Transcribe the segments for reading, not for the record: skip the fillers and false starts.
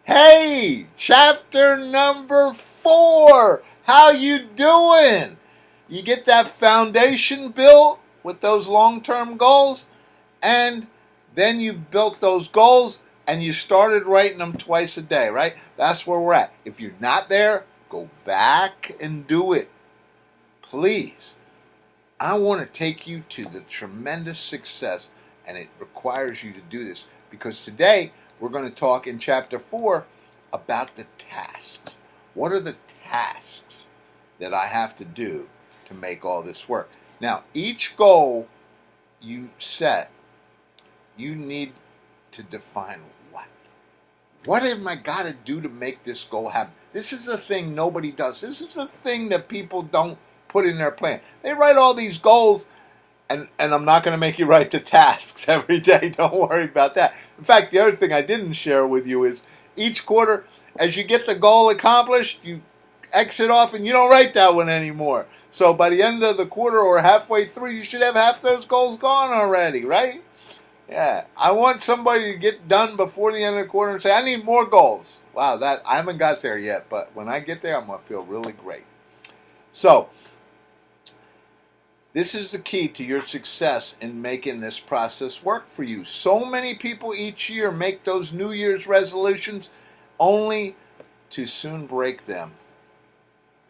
Hey, chapter number 4. How you doing? You get that foundation built with those long-term goals, and then you built those goals and you started writing them twice a day, right? That's where we're at. If you're not there, go back and do it. Please. I want to take you to the tremendous success, and it requires you to do this because today we're going to talk in chapter 4 about the tasks. What are the tasks that I have to do to make all this work? Now, each goal you set, you need to define what. What have I got to do to make this goal happen? This is a thing nobody does. This is a thing that people don't put in their plan. They write all these goals, and I'm not going to make you write the tasks every day. Don't worry about that. In fact, the other thing I didn't share with you is each quarter, as you get the goal accomplished, you exit off and you don't write that one anymore. So by the end of the quarter or halfway through, you should have half those goals gone already, right? Yeah. I want somebody to get done before the end of the quarter and say, I need more goals. Wow, that I haven't got there yet, but when I get there, I'm going to feel really great. So, this is the key to your success in making this process work for you. So many people each year make those New Year's resolutions only to soon break them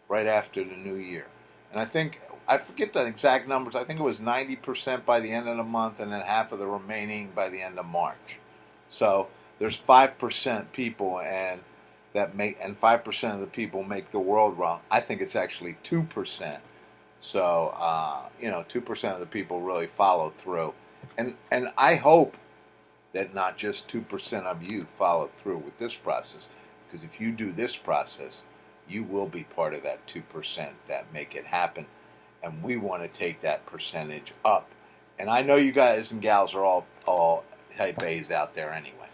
right after the new year. And I forget the exact numbers. I think it was 90% by the end of the month and then half of the remaining by the end of March. So there's 5% people and 5% of the people make the world wrong. I think it's actually 2%. So, 2% of the people really follow through. And I hope that not just 2% of you follow through with this process. Because if you do this process, you will be part of that 2% that make it happen. And we want to take that percentage up. And I know you guys and gals are all type A's out there anyway.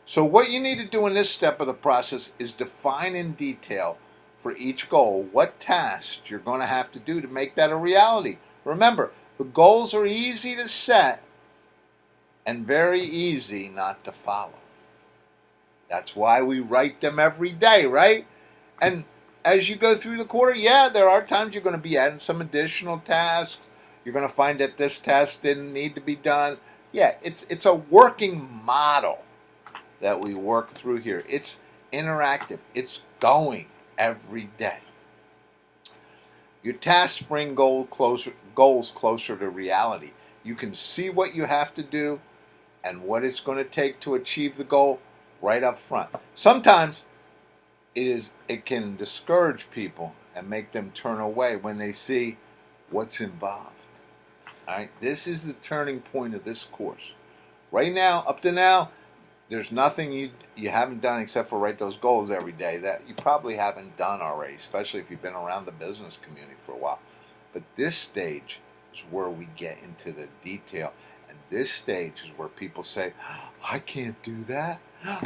So what you need to do in this step of the process is define in detail for each goal what tasks you're going to have to do to make that a reality. Remember, the goals are easy to set and very easy not to follow. That's why we write them every day, right? And as you go through the quarter, there are times you're going to be adding some additional tasks. You're going to find that this task didn't need to be done. Yeah, it's a working model that we work through here. It's interactive. It's going every day. Your tasks bring goals closer to reality. You can see what you have to do and what it's going to take to achieve the goal right up front. Sometimes it can discourage people and make them turn away when they see what's involved. All right, this is the turning point of this course. Right now, up to now, there's nothing you haven't done except for write those goals every day that you probably haven't done already, especially if you've been around the business community for a while. But this stage is where we get into the detail. And this stage is where people say, I can't do that.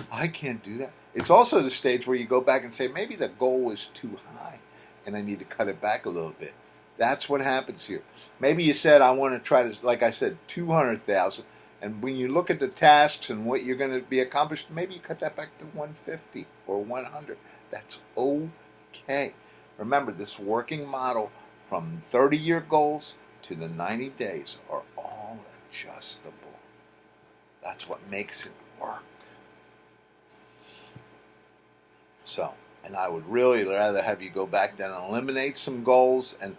I can't do that. It's also the stage where you go back and say, maybe the goal was too high and I need to cut it back a little bit. That's what happens here. Maybe you said, I want to try to, like I said, 200,000. And when you look at the tasks and what you're going to be accomplished, maybe you cut that back to 150 or 100. That's okay. Remember, this working model from 30-year goals to the 90 days are all adjustable. That's what makes it work. So, and I would really rather have you go back then and eliminate some goals. And,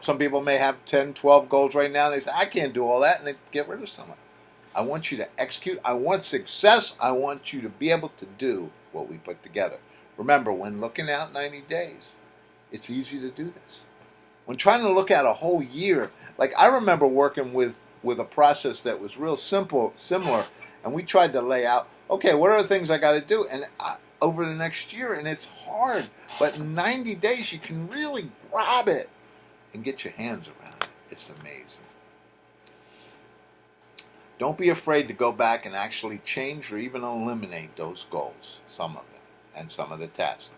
some people may have 10, 12 goals right now. And they say, I can't do all that. And they get rid of some of it. I want you to execute. I want success. I want you to be able to do what we put together. Remember, when looking out 90 days, it's easy to do this. When trying to look at a whole year, like I remember working with a process that was real similar, and we tried to lay out, okay, what are the things I got to do? And over the next year, and it's hard, but in 90 days, you can really grab it and get your hands around it. It's amazing. Don't be afraid to go back and actually change or even eliminate those goals, some of them, and some of the tasks.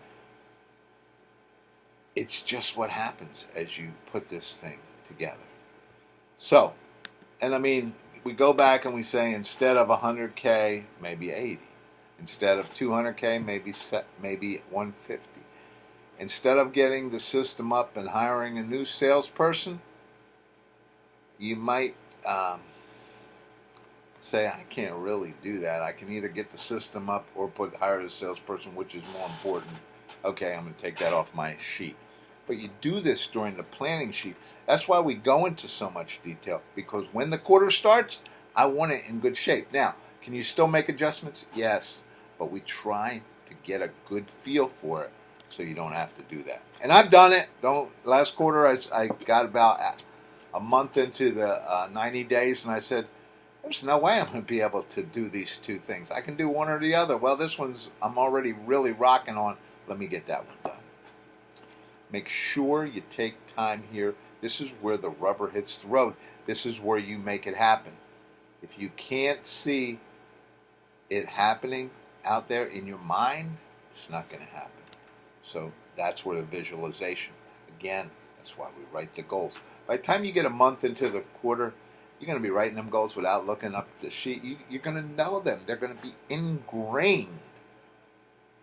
It's just what happens as you put this thing together. So, and I mean, we go back and we say instead of 100K, maybe 80. Instead of 200K, maybe 150. Instead of getting the system up and hiring a new salesperson, you might say, I can't really do that. I can either get the system up or hire a salesperson, which is more important. Okay, I'm going to take that off my sheet. But you do this during the planning sheet. That's why we go into so much detail, because when the quarter starts, I want it in good shape. Now, can you still make adjustments? Yes, but we try to get a good feel for it so you don't have to do that. And I've done it. Last quarter, I got about a month into the 90 days, and I said, there's no way I'm going to be able to do these two things. I can do one or the other. Well, this one's I'm already really rocking on. Let me get that one done. Make sure you take time here. This is where the rubber hits the road. This is where you make it happen. If you can't see it happening out there in your mind, it's not going to happen. So that's where the visualization. Again, that's why we write the goals. By the time you get a month into the quarter, you're going to be writing them goals without looking up the sheet. You're going to know them. They're going to be ingrained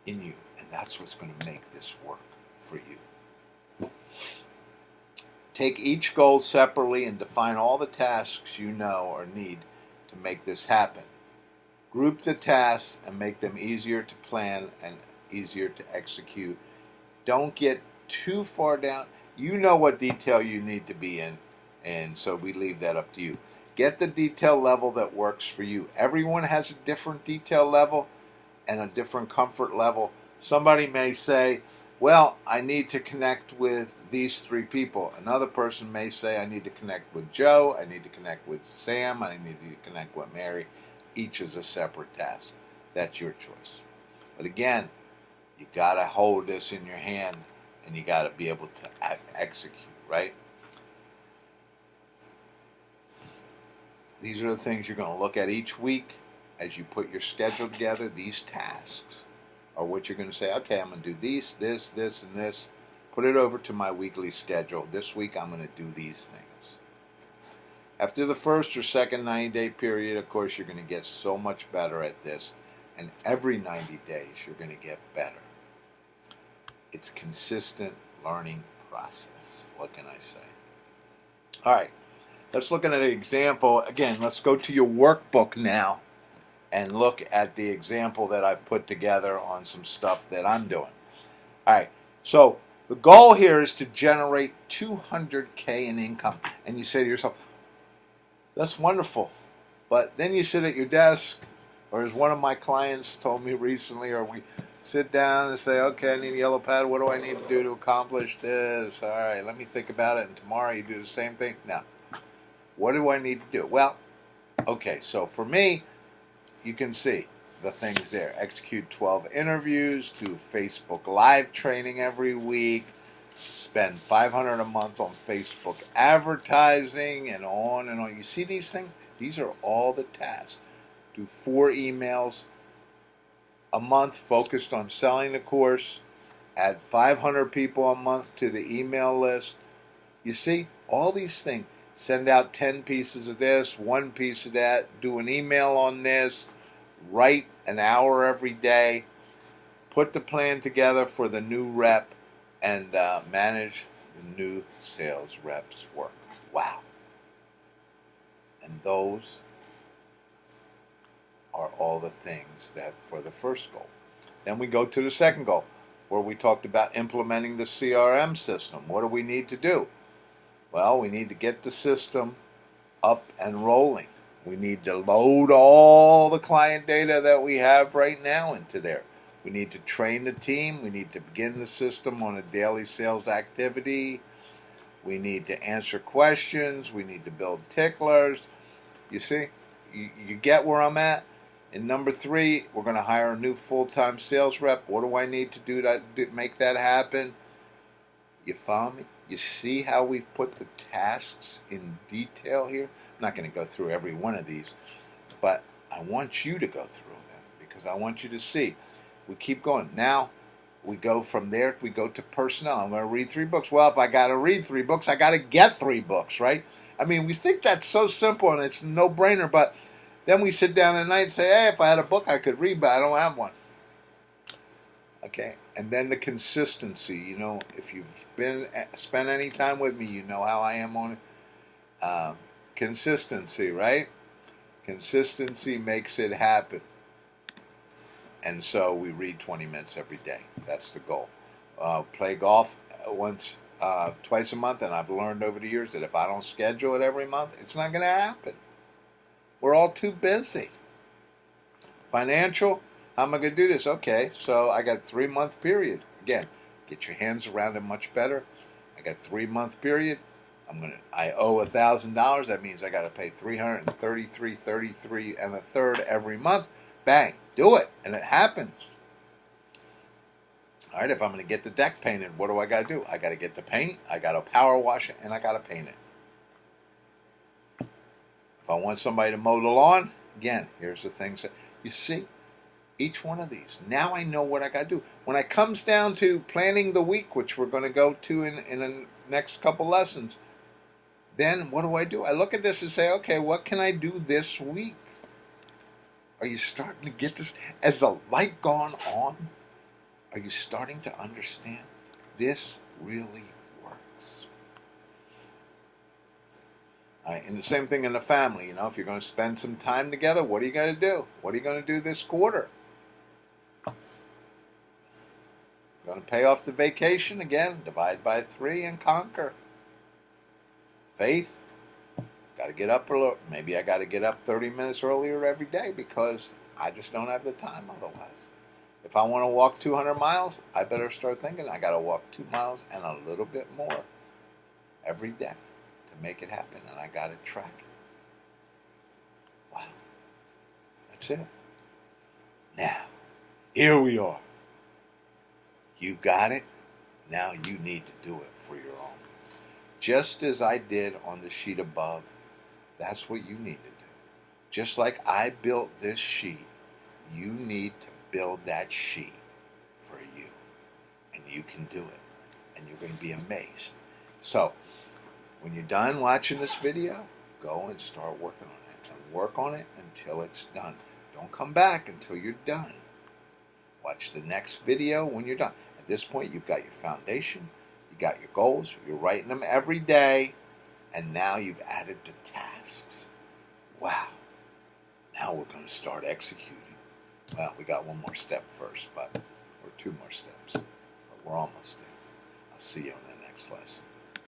in you. And that's what's going to make this work for you. Take each goal separately and define all the tasks you know or need to make this happen. Group the tasks and make them easier to plan and easier to execute. Don't get too far down. You know what detail you need to be in, and so we leave that up to you. Get the detail level that works for you. Everyone has a different detail level and a different comfort level. Somebody may say, well, I need to connect with these three people. Another person may say, I need to connect with Joe, I need to connect with Sam, I need to connect with Mary. Each is a separate task. That's your choice. But again, you got to hold this in your hand and you got to be able to execute, right? These are the things you're going to look at each week as you put your schedule together. These tasks are what you're going to say, okay, I'm going to do this, and this. Put it over to my weekly schedule. This week I'm going to do these things. After the first or second 90-day period, of course, you're going to get so much better at this. And every 90 days, you're going to get better. It's consistent learning process. What can I say? All right. Let's look at an example. Again, let's go to your workbook now and look at the example that I've put together on some stuff that I'm doing. All right. So the goal here is to generate $200K in income. And you say to yourself, that's wonderful. But then you sit at your desk, or as one of my clients told me recently, or we sit down and say, okay, I need a yellow pad. What do I need to do to accomplish this? All right, let me think about it. And tomorrow you do the same thing. Now, what do I need to do? Well, okay, so for me, you can see the things there. Execute 12 interviews, do Facebook Live training every week, spend $500 a month on Facebook advertising, and on and on. You see these things? These are all the tasks. Do 4 emails a month focused on selling the course. Add 500 people a month to the email list. You see, all these things. Send out 10 pieces of this, 1 piece of that. Do an email on this. Write an hour every day. Put the plan together for the new rep and manage the new sales rep's work. Wow. And those are all the things that for the first goal. Then we go to the second goal, where we talked about implementing the CRM system. What do we need to do? Well, we need to get the system up and rolling. We need to load all the client data that we have right now into there. We need to train the team. We need to begin the system on a daily sales activity. We need to answer questions. We need to build ticklers. You see, you get where I'm at? And number 3, we're going to hire a new full-time sales rep. What do I need to do to make that happen? You follow me? You see how we've put the tasks in detail here? I'm not going to go through every one of these, but I want you to go through them because I want you to see. We keep going. Now, we go from there, we go to personnel. I'm going to read 3 books. Well, if I got to read 3 books, I got to get 3 books, right? I mean, we think that's so simple and it's a no-brainer, but Then we sit down at night and say, hey, if I had a book I could read, but I don't have one. Okay, and then the consistency. You know, if you've spent any time with me, you know how I am on consistency, right? Consistency makes it happen. And so we read 20 minutes every day. That's the goal. Play golf twice a month, and I've learned over the years that if I don't schedule it every month, it's not going to happen. We're all too busy. Financial, how am I going to do this? Okay, so I got a 3-month period. Again, get your hands around it much better. I got a 3-month period. I owe $1,000. That means I got to pay $333.33 and a third every month. Bang, do it, and it happens. All right, if I'm going to get the deck painted, what do I got to do? I got to get the paint, I got to power wash it, and I got to paint it. If I want somebody to mow the lawn, again, here's the things that you see. Each one of these. Now I know what I got to do. When it comes down to planning the week, which we're going to go to in the next couple lessons, then what do? I look at this and say, okay, what can I do this week? Are you starting to get this? As the light gone on, are you starting to understand this really works? All right, and the same thing in the family. You know, if you're going to spend some time together, what are you going to do? What are you going to do this quarter? Going to pay off the vacation again, divide by 3 and conquer. Faith, got to get up early. Maybe I got to get up 30 minutes earlier every day because I just don't have the time otherwise. If I want to walk 200 miles, I better start thinking I got to walk 2 miles and a little bit more every day to make it happen, and I got to track it. Wow. That's it. Now, here we are. You got it. Now you need to do it for your own. Just as I did on the sheet above, that's what you need to do. Just like I built this sheet, you need to build that sheet for you. And you can do it. And you're going to be amazed. So, when you're done watching this video, go and start working on it. And work on it until it's done. Don't come back until you're done. Watch the next video when you're done. At this point, you've got your foundation. You got your goals. You're writing them every day. And now you've added the tasks. Wow. Now we're going to start executing. Well, we got one more step first, or 2 more steps. But we're almost there. I'll see you on the next lesson.